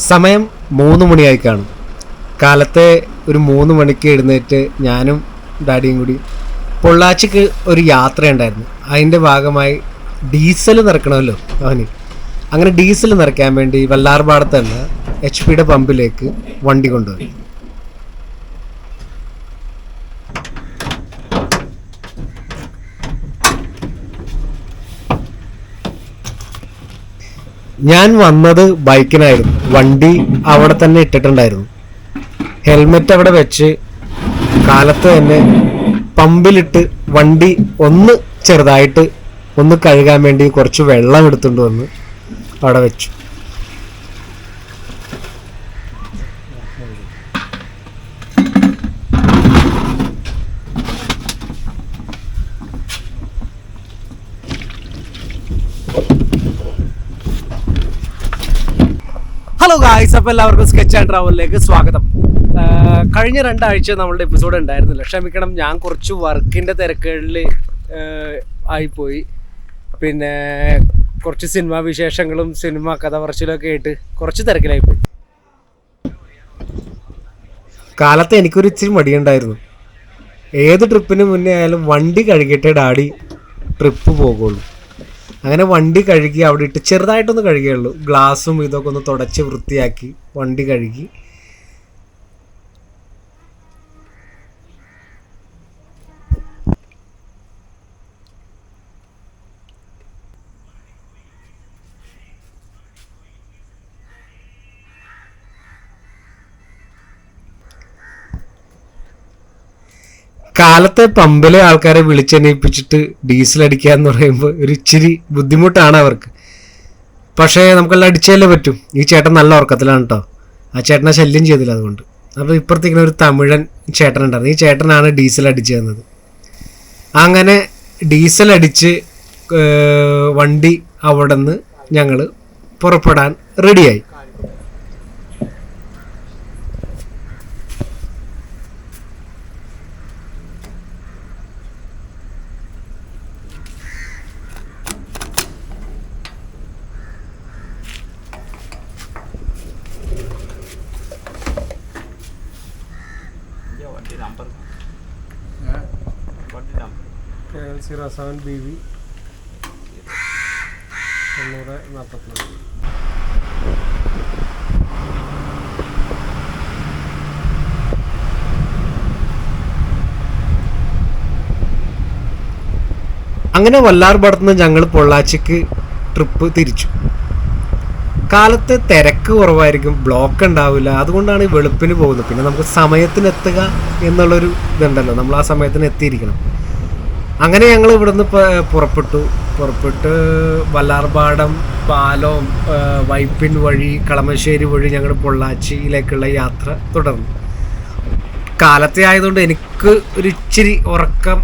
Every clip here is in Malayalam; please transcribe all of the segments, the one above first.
സമയം 3 മണിയായി കാണും. കാലത്തെ ഒരു 3 മണിക്ക് എഴുന്നേറ്റ് ഞാനും ഡാഡിയും കൂടി പൊള്ളാച്ചിക്ക് ഒരു യാത്രയുണ്ടായിരുന്നു. അതിൻ്റെ ഭാഗമായി ഡീസൽ നിറക്കണമല്ലോ അവന്. അങ്ങനെ ഡീസൽ നിറയ്ക്കാൻ വേണ്ടി വല്ലാർപാടത്തുള്ള HP പമ്പിലേക്ക് വണ്ടി കൊണ്ടുപോയി. ഞാൻ വന്നത് ബൈക്കിനായിരുന്നു. വണ്ടി അവിടെ തന്നെ ഇട്ടിട്ടുണ്ടായിരുന്നു. ഹെൽമെറ്റ് അവിടെ വെച്ച് കാലത്ത് തന്നെ പമ്പിലിട്ട് വണ്ടി ഒന്ന് ചെറുതായിട്ട് ഒന്ന് കഴുകാൻ വേണ്ടി കുറച്ച് വെള്ളം എടുത്തുകൊണ്ട് വന്ന് അവിടെ വെച്ചു. ഹലോ ഗായ്സ്, അപ്പോൾ എല്ലാവർക്കും സ്കെച്ച് ആൻഡ് ട്രാവലിലേക്ക് സ്വാഗതം. കഴിഞ്ഞ 2 ആഴ്ച നമ്മളുടെ എപ്പിസോഡ് ഉണ്ടായിരുന്നില്ല, ക്ഷമിക്കണം. ഞാൻ കുറച്ച് വർക്കിൻ്റെ തിരക്കുകളിൽ ആയിപ്പോയി. പിന്നെ കുറച്ച് സിനിമാ വിശേഷങ്ങളും സിനിമ കഥ പറച്ചിലൊക്കെ ആയിട്ട് കുറച്ച് തിരക്കിലായിപ്പോയി. കാലത്ത് എനിക്കൊരു ഇച്ചിരി മടിയുണ്ടായിരുന്നു. ഏത് ട്രിപ്പിന് മുന്നേ ആയാലും വണ്ടി കഴുകിയിട്ടേ ഡാഡി ട്രിപ്പ് പോകുള്ളൂ. അങ്ങനെ വണ്ടി കഴുകി അവിടെ ഇട്ട് ചെറുതായിട്ടൊന്ന് കഴുകിയുള്ളൂ. ഗ്ലാസും ഇതൊക്കെ ഒന്ന് തുടച്ച് വൃത്തിയാക്കി വണ്ടി കഴുകി കാലത്തെ പമ്പിലെ ആൾക്കാരെ വിളിച്ചെണീപ്പിച്ചിട്ട് ഡീസൽ അടിക്കുക എന്ന് പറയുമ്പോൾ ഒരു ഇച്ചിരി ബുദ്ധിമുട്ടാണ് അവർക്ക്. പക്ഷേ നമുക്കെല്ലാം അടിച്ചല്ലേ പറ്റും. ഈ ചേട്ടൻ നല്ല ഉറക്കത്തിലാണ് കേട്ടോ. ആ ചേട്ടനെ ശല്യം ചെയ്തില്ല അതുകൊണ്ട്. അപ്പോൾ ഇപ്പുറത്തേക്കിങ്ങനെ ഒരു തമിഴൻ ചേട്ടനുണ്ടായിരുന്നു. ഈ ചേട്ടനാണ് ഡീസൽ അടിച്ചു തന്നത്. അങ്ങനെ ഡീസൽ അടിച്ച് വണ്ടി അവിടെ നിന്ന് ഞങ്ങൾ പുറപ്പെടാൻ റെഡിയായി. BV 944. അങ്ങനെ വല്ലാർപാടത്തുനിന്ന് ഞങ്ങൾ പൊള്ളാച്ചിക്ക് ട്രിപ്പ് തിരിച്ചു. കാലത്തെ തിരക്ക് കുറവായിരിക്കും, ബ്ലോക്ക് ഉണ്ടാവില്ല. അതുകൊണ്ടാണ് ഈ വെളുപ്പിന് പോകുന്നത്. പിന്നെ നമുക്ക് സമയത്തിന് എത്തുക എന്നുള്ളൊരു ഇതുണ്ടല്ലോ, നമ്മൾ ആ സമയത്തിന് എത്തിയിരിക്കണം. അങ്ങനെ ഞങ്ങൾ ഇവിടുന്ന് പുറപ്പെട്ട് വല്ലാർപാടം പാലം വൈപ്പിൻ വഴി കളമശ്ശേരി വഴി ഞങ്ങൾ പൊള്ളാച്ചിയിലേക്കുള്ള യാത്ര തുടർന്നു. കാലത്തെ ആയതുകൊണ്ട് എനിക്ക് ഒരു ഇച്ചിരി ഉറക്കം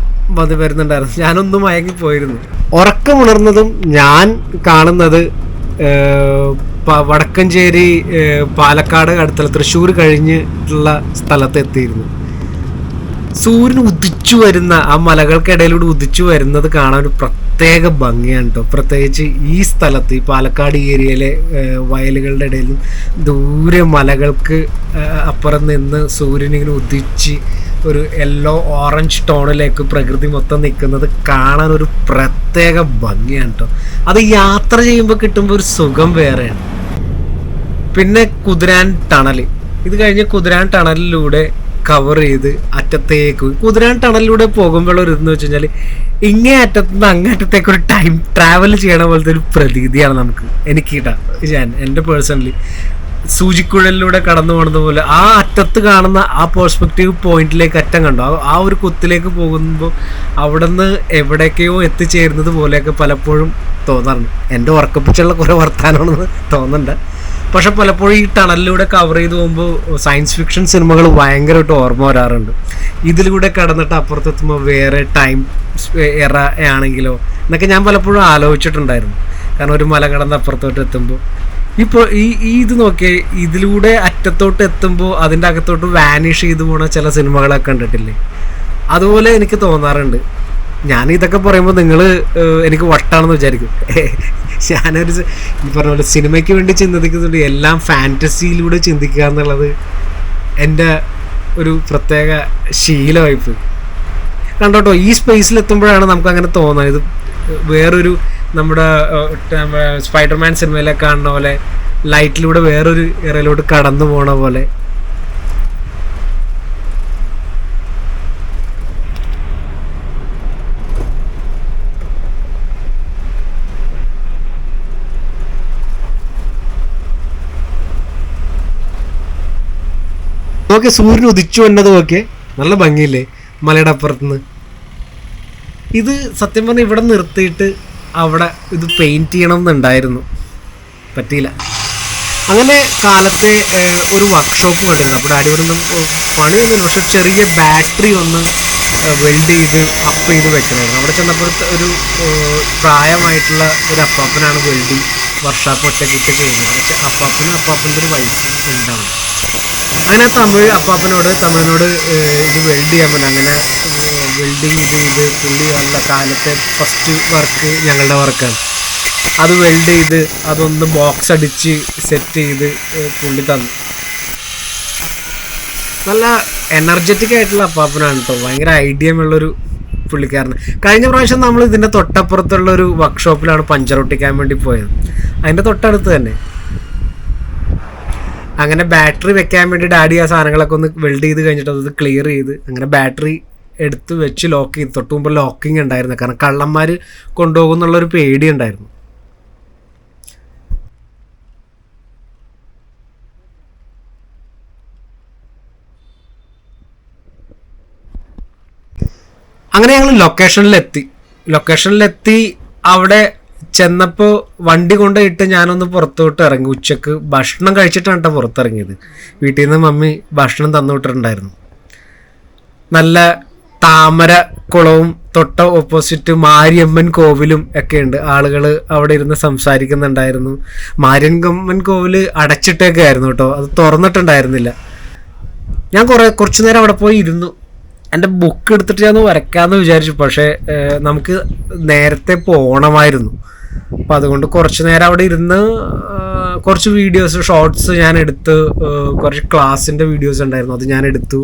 വരുന്നുണ്ടായിരുന്നു. ഞാനൊന്നും മയങ്ങിപ്പോയിരുന്നു. ഉറക്കം ഉണർന്നതും ഞാൻ കാണുന്നത് വടക്കഞ്ചേരി പാലക്കാട് അടുത്തുള്ള തൃശ്ശൂർ കഴിഞ്ഞിട്ടുള്ള സ്ഥലത്ത് എത്തിയിരുന്നു. സൂര്യൻ ഉദിച്ചു വരുന്ന ആ മലകൾക്കിടയിലൂടെ ഉദിച്ചു വരുന്നത് കാണാൻ ഒരു പ്രത്യേക ഭംഗിയാണ് കേട്ടോ. പ്രത്യേകിച്ച് ഈ സ്ഥലത്ത്, ഈ പാലക്കാട് ഏരിയയിലെ വയലുകളുടെ ഇടയിലും ദൂരെ മലകൾക്ക് അപ്പുറം നിന്ന് സൂര്യനിങ്ങനെ ഉദിച്ച് ഒരു യെല്ലോ ഓറഞ്ച് ടോണിലേക്ക് പ്രകൃതി മൊത്തം നിൽക്കുന്നത് കാണാൻ ഒരു പ്രത്യേക ഭംഗിയാണ് കേട്ടോ. അത് യാത്ര ചെയ്യുമ്പോൾ കിട്ടുമ്പോൾ ഒരു സുഖം വേറെയാണ്. പിന്നെ കുതിരാൻ ടണൽ, ഇത് കഴിഞ്ഞ് കുതിരാൻ ടണലിലൂടെ കവർ ചെയ്ത് അറ്റത്തേക്ക് കുതിരാൻ ടണലിലൂടെ പോകുമ്പോൾ ഒരു ഇതെന്ന് വെച്ച് കഴിഞ്ഞാൽ ഇങ്ങേ അറ്റത്തുനിന്ന് അങ്ങേ അറ്റത്തേക്ക് ഒരു ടൈം ട്രാവൽ ചെയ്യണ പോലത്തെ ഒരു പ്രതീതിയാണ് എനിക്ക് കിട്ടാം. എൻ്റെ പേഴ്സണലി സൂചിക്കുഴലിലൂടെ കടന്നു പോകുന്നത് പോലെ ആ അറ്റത്ത് കാണുന്ന ആ പെർസ്പെക്റ്റീവ് പോയിന്റിലേക്ക് അറ്റം കണ്ടോ, ആ ഒരു കുത്തിലേക്ക് പോകുമ്പോൾ അവിടെ നിന്ന് എവിടേക്കോ എത്തിച്ചേരുന്നത് പോലെയൊക്കെ പലപ്പോഴും തോന്നാറുണ്ട്. എൻ്റെ ഉറക്കപ്പിച്ചുള്ള കുറേ വർത്താനമാണെന്ന് തോന്നുന്നുണ്ട്. പക്ഷെ പലപ്പോഴും ഈ ടണലിലൂടെ കവർ ചെയ്ത് പോകുമ്പോൾ സയൻസ് ഫിക്ഷൻ സിനിമകൾ ഭയങ്കരമായിട്ട് ഓർമ്മ വരാറുണ്ട്. ഇതിലൂടെ കടന്നിട്ട് അപ്പുറത്തെത്തുമ്പോൾ വേറെ ടൈം എറ ആണെങ്കിലോ എന്നൊക്കെ ഞാൻ പലപ്പോഴും ആലോചിച്ചിട്ടുണ്ടായിരുന്നു. കാരണം ഒരു മല കടന്ന് അപ്പുറത്തോട്ട് എത്തുമ്പോൾ ഇപ്പോൾ ഇത് നോക്കിയേ, ഇതിലൂടെ അറ്റത്തോട്ട് എത്തുമ്പോൾ അതിൻ്റെ അകത്തോട്ട് വാനിഷ് ചെയ്ത് പോണ ചില സിനിമകളൊക്കെ കണ്ടിട്ടില്ലേ? അതുപോലെ എനിക്ക് തോന്നാറുണ്ട്. ഞാനിതൊക്കെ പറയുമ്പോൾ നിങ്ങൾ എനിക്ക് വട്ടാണെന്ന് വിചാരിക്കും. ഞാനൊരു ഈ പറഞ്ഞ പോലെ സിനിമയ്ക്ക് വേണ്ടി ചിന്തിക്കുന്നുണ്ട്, എല്ലാം ഫാൻറ്റസിയിലൂടെ ചിന്തിക്കുക എന്നുള്ളത് എൻ്റെ ഒരു പ്രത്യേക ശീലമായിപ്പോയി. കണ്ടോട്ടോ, ഈ സ്പേസിലെത്തുമ്പോഴാണ് നമുക്ക് അങ്ങനെ തോന്നുന്നത്. ഇത് വേറൊരു നമ്മുടെ സ്പൈഡർമാൻ സിനിമയിലൊക്കെ കാണുന്ന പോലെ ലൈറ്റിലൂടെ വേറൊരു ഇറയിലോട്ട് കടന്നു പോണ പോലെ. നോക്കെ സൂര്യൻ ഉദിച്ചു വന്നതും ഒക്കെ നല്ല ഭംഗിയില്ലേ മലയുടെ അപ്പുറത്തുനിന്ന്. ഇത് സത്യം പറഞ്ഞാൽ ഇവിടെ നിർത്തിയിട്ട് അവിടെ ഇത് പെയിൻറ്റ് ചെയ്യണം എന്നുണ്ടായിരുന്നു, പറ്റിയില്ല. അങ്ങനെ കാലത്തെ ഒരു വർക്ക്ഷോപ്പ് കണ്ടിരുന്നു. അപ്പോൾ ഡാഡി പറയുന്ന പണിയൊന്നുമില്ല, പക്ഷെ ചെറിയ ബാറ്ററി ഒന്ന് വെൽഡ് ചെയ്ത് അപ്പ് ചെയ്ത് വെക്കണമായിരുന്നു. അവിടെ ചെന്നപ്പോഴത്തെ ഒരു പ്രായമായിട്ടുള്ള ഒരു അപ്പാപ്പനാണ് വെൽഡിങ് വർക്ക്ഷോപ്പ് ഒറ്റക്കിട്ട് ചെയ്യുന്നത്. പക്ഷെ അപ്പാപ്പൻ്റെ ഒരു വയസ്സ് ഉണ്ടാവും. അങ്ങനെ അപ്പാപ്പനോട് തമിഴിനോട് ഇത് വെൽഡ് ചെയ്യാൻ പറ്റില്ല. അങ്ങനെ വെൽഡിങ് ഇത് പുള്ളി നല്ല കാലത്തെ ഫസ്റ്റ് വർക്ക് ഞങ്ങളുടെ വർക്കാണ്. അത് വെൽഡ് ചെയ്ത് അതൊന്ന് ബോക്സ് അടിച്ച് സെറ്റ് ചെയ്ത് പുള്ളി തന്നു. നല്ല എനർജറ്റിക് ആയിട്ടുള്ള അപ്പാപ്പനാണ് കേട്ടോ. ഭയങ്കര ഐഡിയമുള്ളൊരു പുള്ളിക്കാരന്. കഴിഞ്ഞ പ്രാവശ്യം നമ്മൾ ഇതിൻ്റെ തൊട്ടപ്പുറത്തുള്ളൊരു വർക്ക്ഷോപ്പിലാണ് പഞ്ചർ ഒട്ടിക്കാൻ വേണ്ടി പോയത്, അതിൻ്റെ തൊട്ടടുത്ത് തന്നെ. അങ്ങനെ ബാറ്ററി വെക്കാൻ വേണ്ടി ഡാഡി ആ സാധനങ്ങളൊക്കെ ഒന്ന് വെൽഡ് ചെയ്ത് കഴിഞ്ഞിട്ട് അത് ക്ലിയർ ചെയ്ത് അങ്ങനെ ബാറ്ററി എടുത്ത് വെച്ച് ലോക്ക് ചെയ്ത്. തൊട്ട് മുമ്പ് ലോക്കിങ് ഉണ്ടായിരുന്നു, കാരണം കള്ളന്മാർ കൊണ്ടുപോകുന്നുള്ളൊരു പേടി ഉണ്ടായിരുന്നു. അങ്ങനെ ഞങ്ങൾ ലൊക്കേഷനിലെത്തി അവിടെ ചെന്നപ്പോൾ വണ്ടി കൊണ്ടുപോയിട്ട് ഞാനൊന്ന് പുറത്തോട്ട് ഇറങ്ങി. ഉച്ചക്ക് ഭക്ഷണം കഴിച്ചിട്ടാണ് കേട്ടോ പുറത്തിറങ്ങിയത്. വീട്ടിൽ നിന്ന് മമ്മി ഭക്ഷണം തന്നു വിട്ടിട്ടുണ്ടായിരുന്നു. നല്ല താമര കുളവും തൊട്ട ഓപ്പോസിറ്റ് മാരിയമ്മൻ കോവിലും ഒക്കെ ഉണ്ട്. ആളുകൾ അവിടെ ഇരുന്ന് സംസാരിക്കുന്നുണ്ടായിരുന്നു. മാരിയമ്മൻ കോവിൽ അടച്ചിട്ടൊക്കെ ആയിരുന്നു കേട്ടോ, അത് തുറന്നിട്ടുണ്ടായിരുന്നില്ല. ഞാൻ കുറച്ച് നേരം അവിടെ പോയി ഇരുന്നു. എൻ്റെ ബുക്ക് എടുത്തിട്ട് ഞാൻ വരയ്ക്കാമെന്ന് വിചാരിച്ചു, പക്ഷേ നമുക്ക് നേരത്തെ പോകണമായിരുന്നു. അപ്പം അതുകൊണ്ട് കുറച്ച് നേരം അവിടെ ഇരുന്ന് കുറച്ച് വീഡിയോസ് ഷോർട്സ് ഞാൻ എടുത്ത്, കുറച്ച് ക്ലാസ്സിൻ്റെ വീഡിയോസ് ഉണ്ടായിരുന്നു, അത് ഞാൻ എടുത്തു.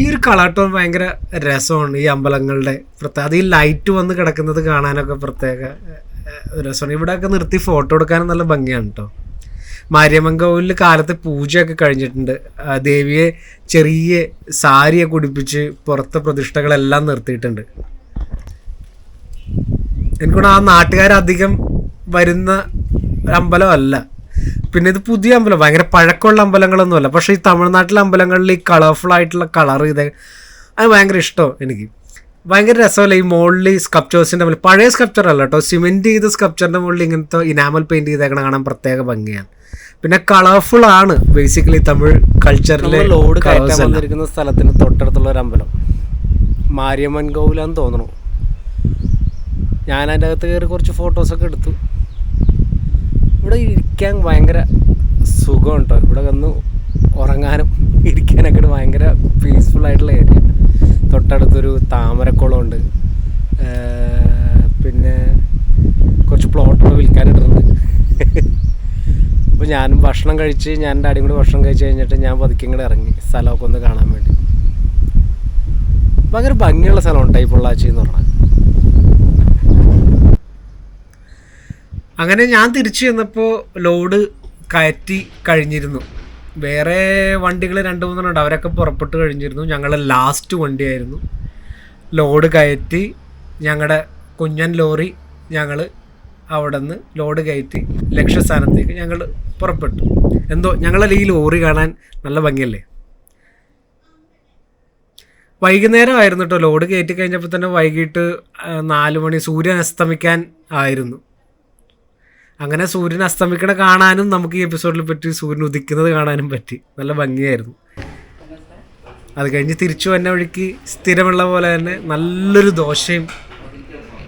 ഈ ഒരു കളർ ടോൺ ഭയങ്കര രസമാണ് ഈ അമ്പലങ്ങളുടെ പ്രത്യേക. അത് ഈ ലൈറ്റ് വന്ന് കിടക്കുന്നത് കാണാനൊക്കെ പ്രത്യേക രസമാണ്. ഇവിടെയൊക്കെ നിർത്തി ഫോട്ടോ എടുക്കാനും നല്ല ഭംഗിയാണ് കേട്ടോ. മാരിയമ്മൻ കോവിലിൽ കാലത്ത് പൂജയൊക്കെ കഴിഞ്ഞിട്ടുണ്ട്. ദേവിയെ ചെറിയ സാരിയൊക്കെ ഉടുപ്പിച്ച് പുറത്തെ പ്രതിഷ്ഠകളെല്ലാം നിർത്തിയിട്ടുണ്ട്. എനിക്കൂടെ ആ നാട്ടുകാരധികം വരുന്ന അമ്പലമല്ല. പിന്നെ ഇത് പുതിയ അമ്പലം, ഭയങ്കര പഴക്കമുള്ള അമ്പലങ്ങളൊന്നുമല്ല. പക്ഷേ ഈ തമിഴ്നാട്ടിലെ അമ്പലങ്ങളിൽ ഈ കളർഫുൾ ആയിട്ടുള്ള കളർ ഇത് അത് ഭയങ്കര ഇഷ്ടമാണ് എനിക്ക്. ഭയങ്കര രസമല്ല ഈ മുകളിൽ സ്കൾപ്ചേഴ്സിൻ്റെ മുകളിൽ, പഴയ സ്കൾപ്ചർ അല്ല കേട്ടോ, സിമെൻറ്റ് ചെയ്ത സ്കൾപ്ചറിൻ്റെ മുകളിൽ ഇങ്ങനത്തെ ഇനാമൽ പെയിൻറ്റ് ചെയ്തേക്കണ കാണാൻ പ്രത്യേക ഭംഗിയാണ്. പിന്നെ കളർഫുൾ ആണ് ബേസിക്കലി തമിഴ് കൾച്ചറിലെ. ലോഡ് കയറ്റാൻ വന്നിരിക്കുന്ന സ്ഥലത്തിന് തൊട്ടടുത്തുള്ള ഒരു അമ്പലം മാരിയമ്മൻ കോവിലാന്ന് തോന്നണു. ഞാൻ അതിൻ്റെ അകത്ത് കയറി കുറച്ച് ഫോട്ടോസൊക്കെ എടുത്തു. ഇവിടെ ഇരിക്കാൻ ഭയങ്കര സുഖം കേട്ടോ. ഇവിടെ വന്ന് ഉറങ്ങാനും ഇരിക്കാനൊക്കെ ഭയങ്കര പീസ്ഫുൾ ആയിട്ടുള്ള ഏരിയ. തൊട്ടടുത്തൊരു താമരക്കുളമുണ്ട്. പിന്നെ കുറച്ച് പ്ലോട്ടൊക്കെ വിൽക്കാനിട്ടുണ്ട്. അപ്പോൾ ഞാനും ഭക്ഷണം കഴിച്ച്, ഞാൻ ഡാഡിയും കൂടി ഭക്ഷണം കഴിച്ച് കഴിഞ്ഞിട്ട് ഞാൻ പതുക്കെ ഇങ്ങോട്ട് ഇറങ്ങി സ്ഥലമൊക്കെ ഒന്ന് കാണാൻ വേണ്ടി. ഭയങ്കര ഭംഗിയുള്ള സ്ഥലമാണ് ഈ പൊള്ളാച്ചി എന്ന് പറഞ്ഞാൽ. അങ്ങനെ ഞാൻ തിരിച്ചു ചെന്നപ്പോൾ ലോഡ് കയറ്റി കഴിഞ്ഞിരുന്നു. വേറെ വണ്ടികൾ 2-3 ഉണ്ട്, അവരൊക്കെ പുറപ്പെട്ട് കഴിഞ്ഞിരുന്നു. ഞങ്ങൾ ലാസ്റ്റ് വണ്ടിയായിരുന്നു. ലോഡ് കയറ്റി ഞങ്ങളുടെ കുഞ്ഞൻ ലോറി ഞങ്ങൾ അവിടെ നിന്ന് ലോഡ് കയറ്റി ലക്ഷ്യസ്ഥാനത്തേക്ക് ഞങ്ങൾ പുറപ്പെട്ടു. എന്തോ ഞങ്ങളുടെ ഈ ലോറി കാണാൻ നല്ല ഭംഗിയല്ലേ. വൈകുന്നേരം ആയിരുന്നു കേട്ടോ. ലോഡ് കയറ്റി കഴിഞ്ഞപ്പോൾ തന്നെ വൈകിട്ട് 4 മണി, സൂര്യൻ അസ്തമിക്കാൻ ആയിരുന്നു. അങ്ങനെ സൂര്യൻ അസ്തമിക്കണ കാണാനും നമുക്ക് ഈ എപ്പിസോഡിൽ പറ്റി, സൂര്യൻ ഉദിക്കുന്നത് കാണാനും പറ്റി. നല്ല ഭംഗിയായിരുന്നു. അത് കഴിഞ്ഞ് തിരിച്ചു വന്ന വഴിക്ക് സ്ഥിരമുള്ള പോലെ തന്നെ നല്ലൊരു ദോശയും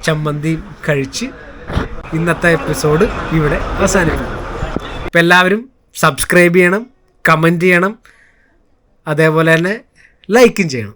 ചമ്മന്തിയും കഴിച്ച് ഇന്നത്തെ എപ്പിസോഡ് ഇവിടെ അവസാനിക്കും. അപ്പോൾ എല്ലാവരും സബ്സ്ക്രൈബ് ചെയ്യണം, കമൻറ്റ് ചെയ്യണം, അതേപോലെ തന്നെ ലൈക്കും ചെയ്യണം.